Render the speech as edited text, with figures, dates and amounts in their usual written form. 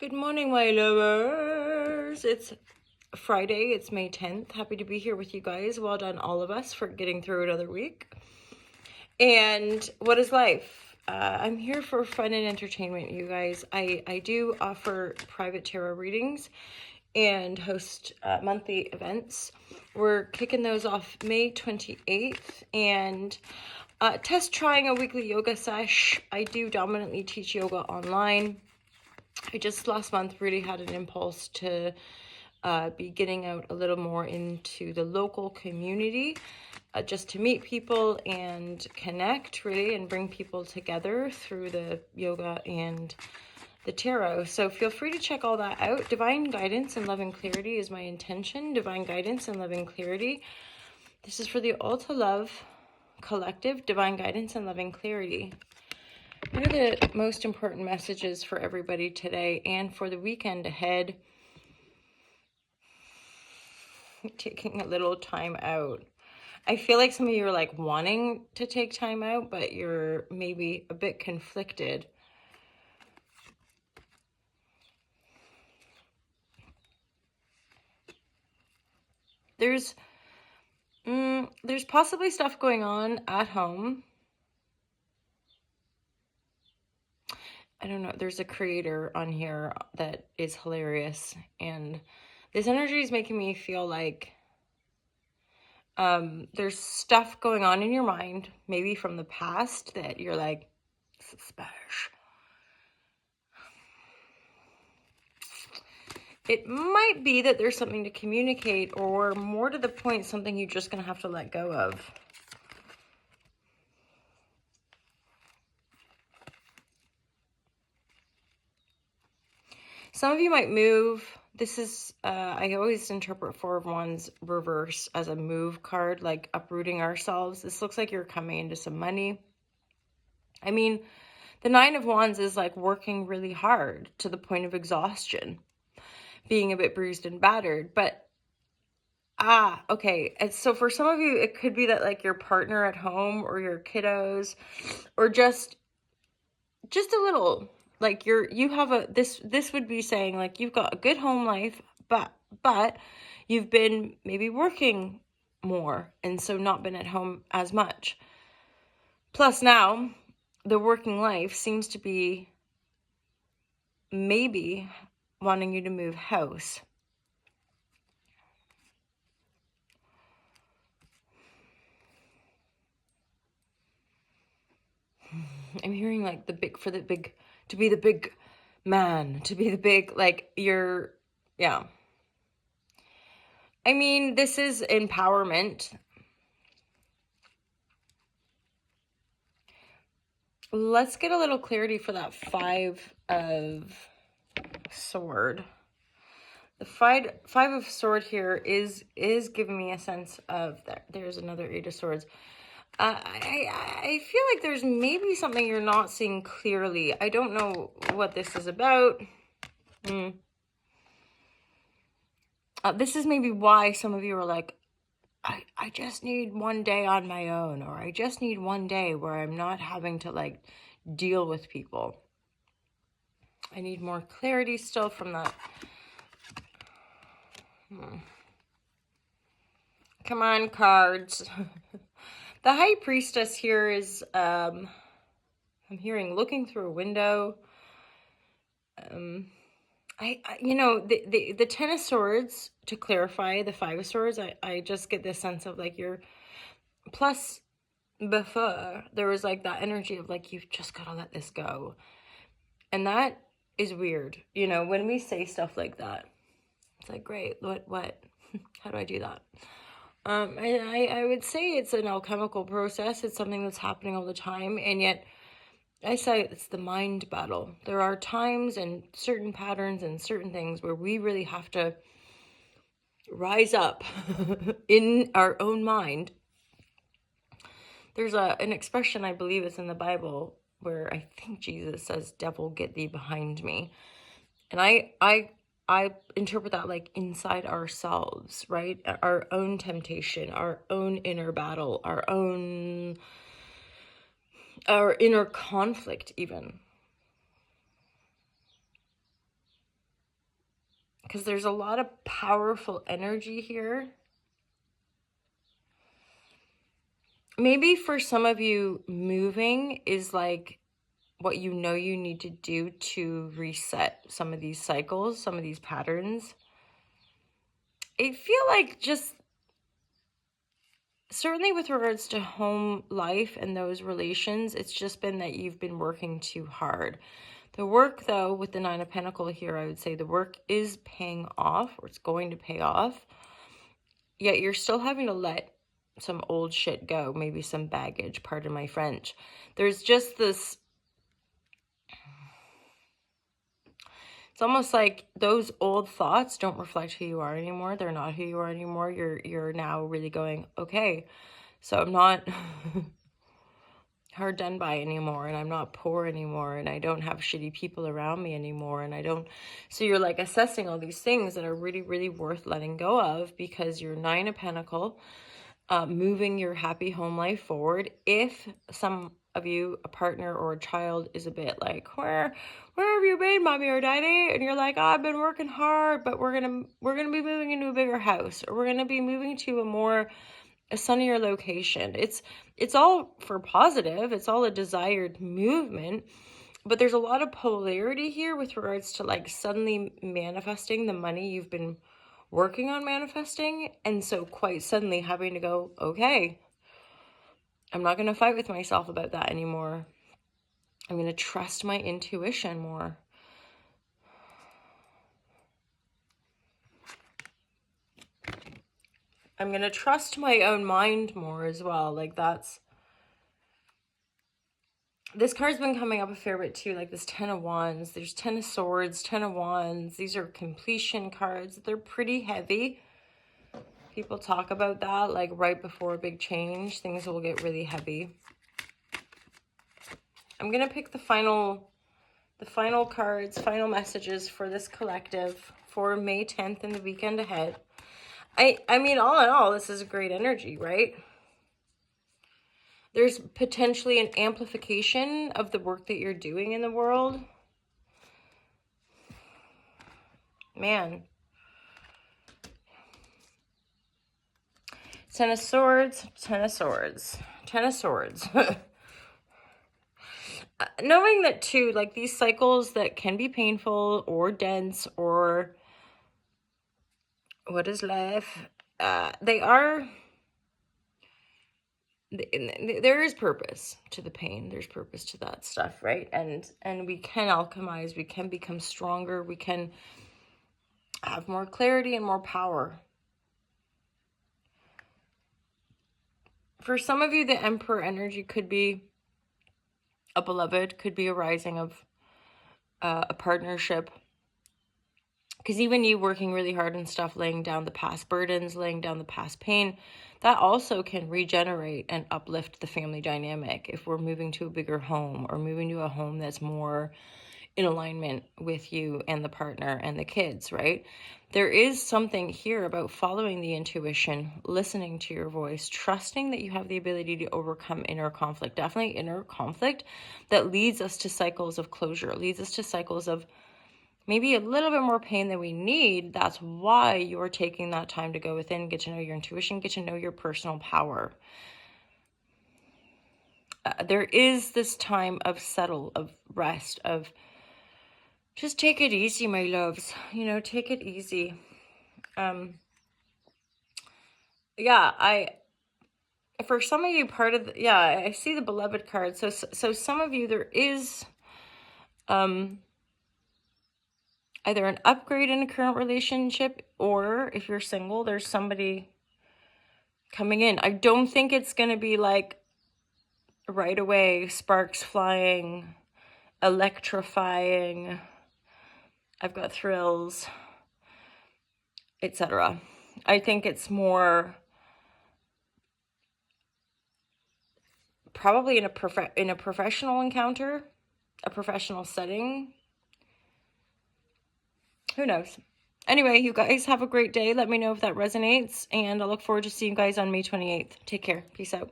Good morning, my lovers. It's Friday. It's May 10th. Happy to be here with you guys. Well done, all of us, for getting through another week. And what is life? I'm here for fun and entertainment, you guys. I do offer private tarot readings and host monthly events. We're kicking those off May 28th. And test trying a weekly yoga sesh. I do dominantly teach yoga online. I just last month really had an impulse to be getting out a little more into the local community, just to meet people and connect really and bring people together through the yoga and the tarot. So feel free to check all that out. Divine guidance and love and clarity is my intention. Divine guidance and love and clarity. This is for the All to Love Collective. Divine guidance and love and clarity. What are the most important messages for everybody today and for the weekend ahead? Taking a little time out. I feel like some of you are like wanting to take time out, but you're maybe a bit conflicted. There's possibly stuff going on at home. I don't know. There's a creator on here that is hilarious. And this energy is making me feel like there's stuff going on in your mind, maybe from the past, that you're like, suspicious. It might be that there's something to communicate, or more to the point, something you're just going to have to let go of. Some of you might move. This is, I always interpret Four of Wands reverse as a move card, like uprooting ourselves. This looks like you're coming into some money. I mean, the Nine of Wands is like working really hard to the point of exhaustion, being a bit bruised and battered. But, okay. And so for some of you, it could be that like your partner at home or your kiddos, or just a little... like you have a, this would be saying like you've got a good home life, but you've been maybe working more and so not been at home as much. Plus now the working life seems to be maybe wanting you to move house. I'm hearing like to be the big man, to be the big, like you're, yeah. I mean, this is empowerment. Let's get a little clarity for that Five of Sword. The five of Sword here is giving me a sense of that. There's another Eight of Swords. I feel like there's maybe something you're not seeing clearly. I don't know what this is about. This is maybe why some of you are like, I just need one day on my own, or I just need one day where I'm not having to like deal with people. I need more clarity still from that. Come on, cards. The High Priestess here is, I'm hearing looking through a window. You know, the Ten of Swords, to clarify, the Five of Swords, I just get this sense of like you're, plus before, there was like that energy of like, you've just got to let this go. And that is weird. You know, when we say stuff like that, it's like, great, what? How do I do that? I would say it's an alchemical process. It's something that's happening all the time. And yet I say it's the mind battle. There are times and certain patterns and certain things where we really have to rise up in our own mind. There's an expression, I believe it's in the Bible, where I think Jesus says, "Devil, get thee behind me." And I interpret that like inside ourselves, right? Our own temptation, our own inner battle, our inner conflict even. because there's a lot of powerful energy here. Maybe for some of you, moving is like what you know you need to do to reset some of these cycles, some of these patterns. I feel like just certainly with regards to home life and those relations, it's just been that you've been working too hard. The work, though, with the Nine of Pentacles here, I would say the work is paying off, or it's going to pay off. Yet you're still having to let some old shit go, maybe some baggage, pardon my French. There's just this, it's almost like those old thoughts don't reflect who you are anymore. They're not who you are anymore. You're now really going, okay, so I'm not hard done by anymore, and I'm not poor anymore, and I don't have shitty people around me anymore, and I don't. So you're like assessing all these things that are really, really worth letting go of, because you're Nine of Pentacles, moving your happy home life forward. If some of you, a partner or a child, is a bit like, where have you been, mommy or daddy? And you're like, oh, I've been working hard, but we're gonna be moving into a bigger house, or we're gonna be moving to a sunnier location. It's all for positive. It's all a desired movement, but there's a lot of polarity here with regards to like suddenly manifesting the money you've been working on manifesting. And so quite suddenly having to go, okay, I'm not going to fight with myself about that anymore. I'm going to trust my intuition more. I'm going to trust my own mind more as well. Like this card's been coming up a fair bit too, like this Ten of Wands. There's Ten of Swords, Ten of Wands. These are completion cards. They're pretty heavy. People talk about that, like right before a big change, things will get really heavy. I'm going to pick the final cards, final messages for this collective for May 10th and the weekend ahead. I mean, all in all, this is a great energy, right? There's potentially an amplification of the work that you're doing in the world. Man. Ten of Swords, Ten of Swords, Ten of Swords. Knowing that too, like these cycles that can be painful or dense or what is life, there is purpose to the pain. There's purpose to that stuff, right? And we can alchemize, we can become stronger, we can have more clarity and more power. For some of you, the Emperor energy could be a beloved, could be a rising of a partnership. Because even you working really hard and stuff, laying down the past burdens, laying down the past pain, that also can regenerate and uplift the family dynamic if we're moving to a bigger home or moving to a home that's more in alignment with you and the partner and the kids, right? There is something here about following the intuition, listening to your voice, trusting that you have the ability to overcome inner conflict, definitely inner conflict that leads us to cycles of closure, leads us to cycles of maybe a little bit more pain than we need. That's why you're taking that time to go within, get to know your intuition, get to know your personal power. There is this time of settle, of rest, of just take it easy, my loves. You know, take it easy. Yeah, for some of you, I see the beloved card. So some of you, there is either an upgrade in a current relationship, or if you're single, there's somebody coming in. I don't think it's going to be like right away, sparks flying, electrifying, I've got thrills, etc. I think it's more probably in a professional encounter, a professional setting. Who knows? Anyway, you guys have a great day. Let me know if that resonates, and I look forward to seeing you guys on May 28th. Take care. Peace out.